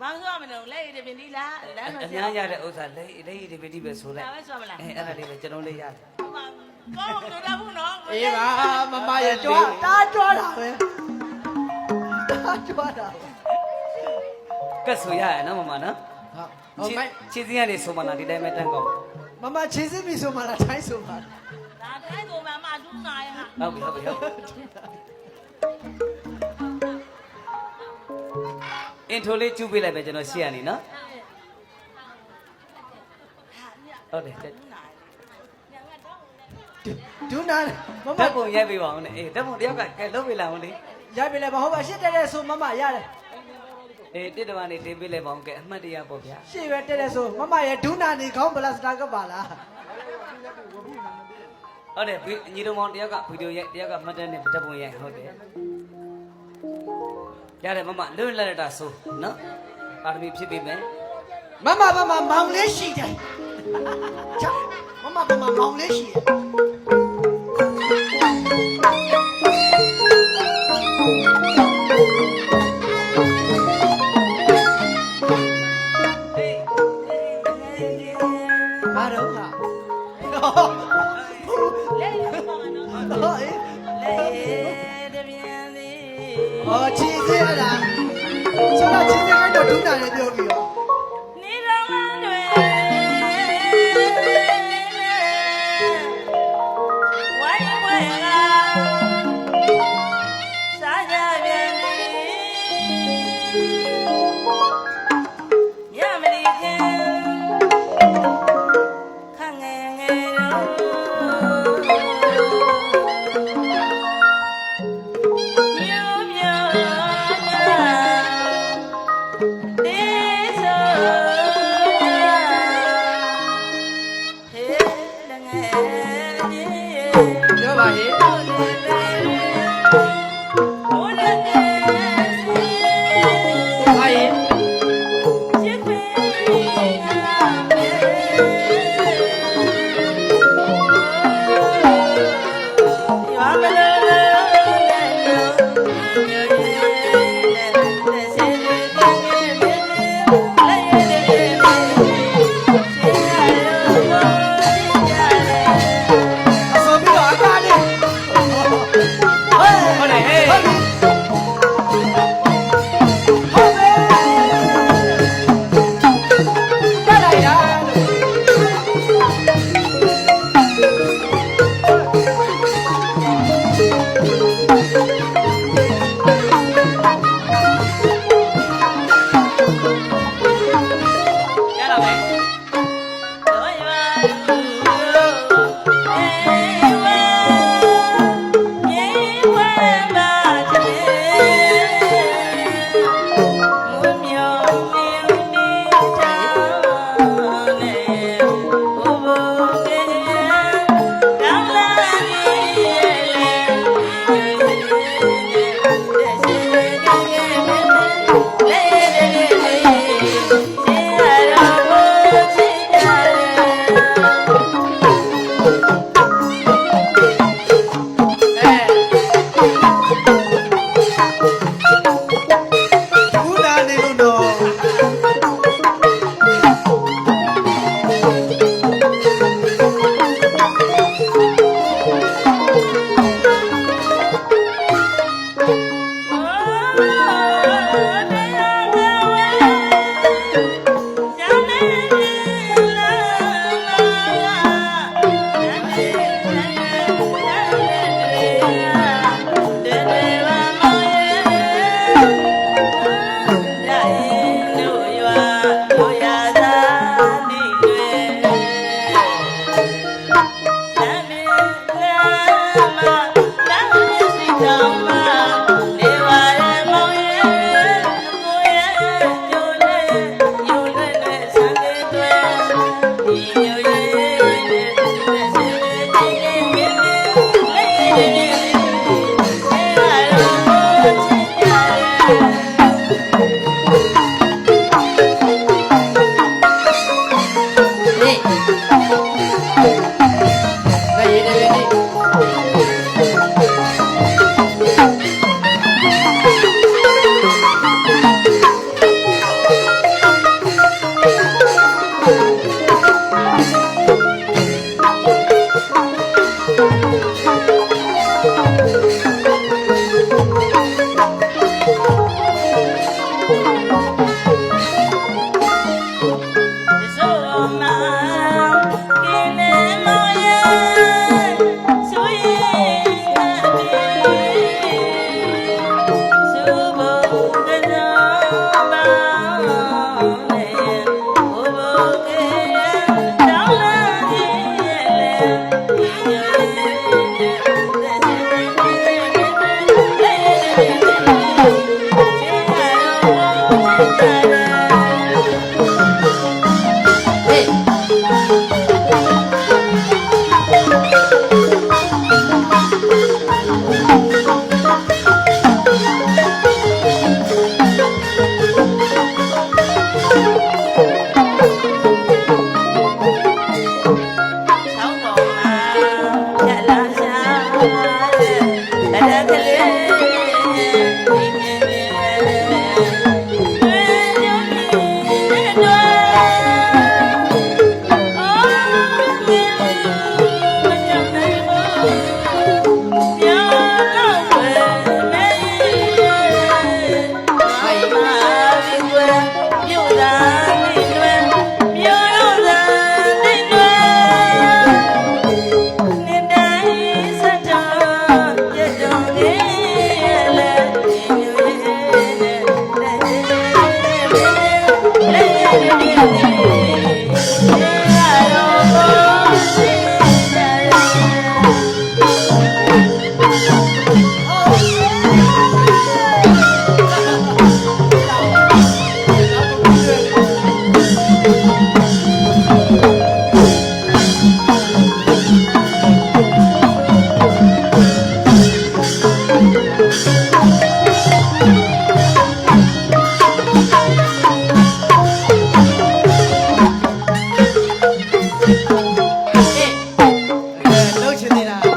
ဘာဆိုရမလို့လက်ရည်တပင်ဒီလားလမ်းမ အများရတဲ့ဥစ္စာလက်ရည်ဒီပတိပဲဆိုလိုက် ဒါပဲဆိုမလား အဲ့ဒါလေးပဲကျွန်တော်လေးရတယ် ကောင်းတော့တော့ဘူးနော် အေးပါမမရဲ့ကြွားတားကြွားတာပဲတားကြွားတာ ကတ်ဆိုရရနော်မမနော် ဟုတ်မိုက် ခြေစင်းကနေဆိုမှလားဒီတိုင်းပဲတန်းကောင်း မမချင်းစစ်ပြီဆိုမှလားထိုင်းဆိုမှလား ဒါတဲ့ကိုမှမတူးနာရဟာ ဟုတ်ပြီအင်ထိုလေးကျူးပေးလိုက်ပဲကျွန်တော်ရှေ့ရနေနော်ဟုတ်တယ် ဒူနာမမ ဓာတ်ပုံရိုက်ပေးပါဦးနဲ့အေးဓာတ်ပုံတယောက်ကကဲလုပ်ပေးလိုက်အောင်လေ ရိုက်ပြီလေမဟုတ်ပါရှစ်တက်တဲ့ဆိုမမရတယ် အေးတစ်တမနေတင်ပေးလိုက်ပါဦးကဲအမှတ်တရပေါ့ဗျာ ရှေ့ပဲတက်တဲ့ဆိုမမရဲ့ဒူနာနေခေါင်းပလတ်စတာကပါလား ဟုတ်တယ်ညီတော်မောင်တယောက်ကဗီဒီယိုရိုက်တယောက်ကမှတ်တဲ့နဲ့ဓာတ်ပုံရိုက်ဟုတ်တယ်ရတယ်မမလွတ်လပ်တာဆိုနော်ပါရမီဖြစ်ပြီမယ် မမမောင်လေးရှိတယ်ချမမမောင်လေးရှိတယ်ဘာတော့ဟာ လက်ရည်ပါနော် ဟောအေး လက်ရည်တပင်ဒီ ဟောချီစေးရလားဆိုတော့ချီစေးကတော့ဒူနာနေပြောပြီးတော့ နေတော်လန်းတွေဝိုင်းဝဲကစားကြပြန်နေညမလီခင်ခငယ်ငယ်တော့မြို့မြို့တေးဆိုဟဲ့လငယ်ကြီး ပြောပါရဲ့ ဘုန်းလည်းပဲဘုန်းလည်းပဲစီ ဟာရဲ့ ချစ်ခွေငါပဲရွာမလို့လည်းညိုညိုလေးလက်စင်လေးကငယ်လေး လှုပ်ချင်နေတာဒီ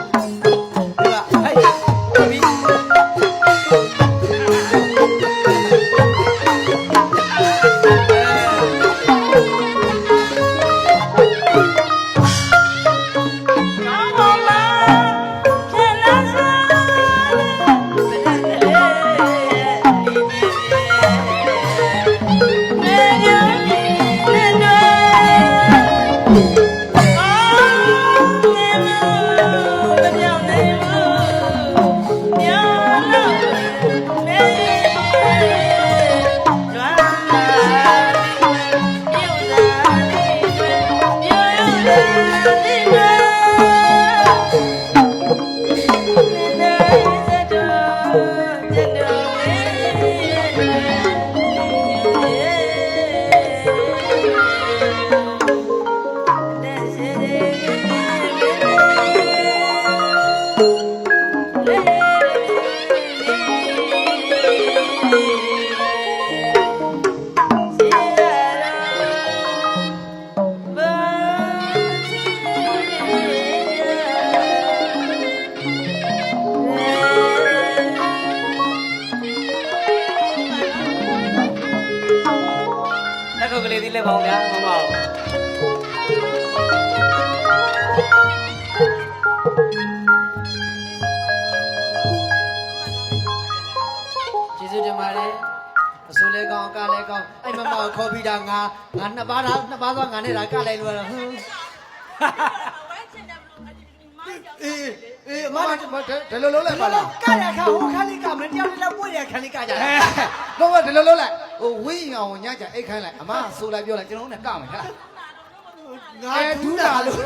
ကဟဲ့ပြီး လက်ခုပ်ကလေးသေးလက်ပါအောင်ဗျာမမအောင် ကျေးဇူးတင်ပါတယ်အစိုးလဲကောင်းအကလဲကောင်းအဲ့မမကိုခေါ်ပြီးတာငါနှစ်ပါးသွားငါနဲ့တာကလိုက်လို့ရဟင်းအေးအမဒီလိုလုံးလိုက်ပါလားကရခါဟိုခါလေးကမတရားလေးပွေရခါလေးကကြတယ်တော့ဒီလိုလုံးလိုက်ဟိုဝင်းအောင်ညကြအိတ်ခိုင်းလိုက်အမဆိုလိုက်ပြောလိုက်ကျွန်တော်နဲ့ကမယ်ဟဲ့လားငါဒူးတာလို့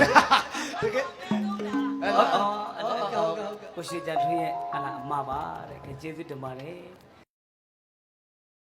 တကယ်ကိုရှိကြထွေးရဲ့ဟာလာအမပါတဲ့ကျေးဇူးတင်ပါတယ်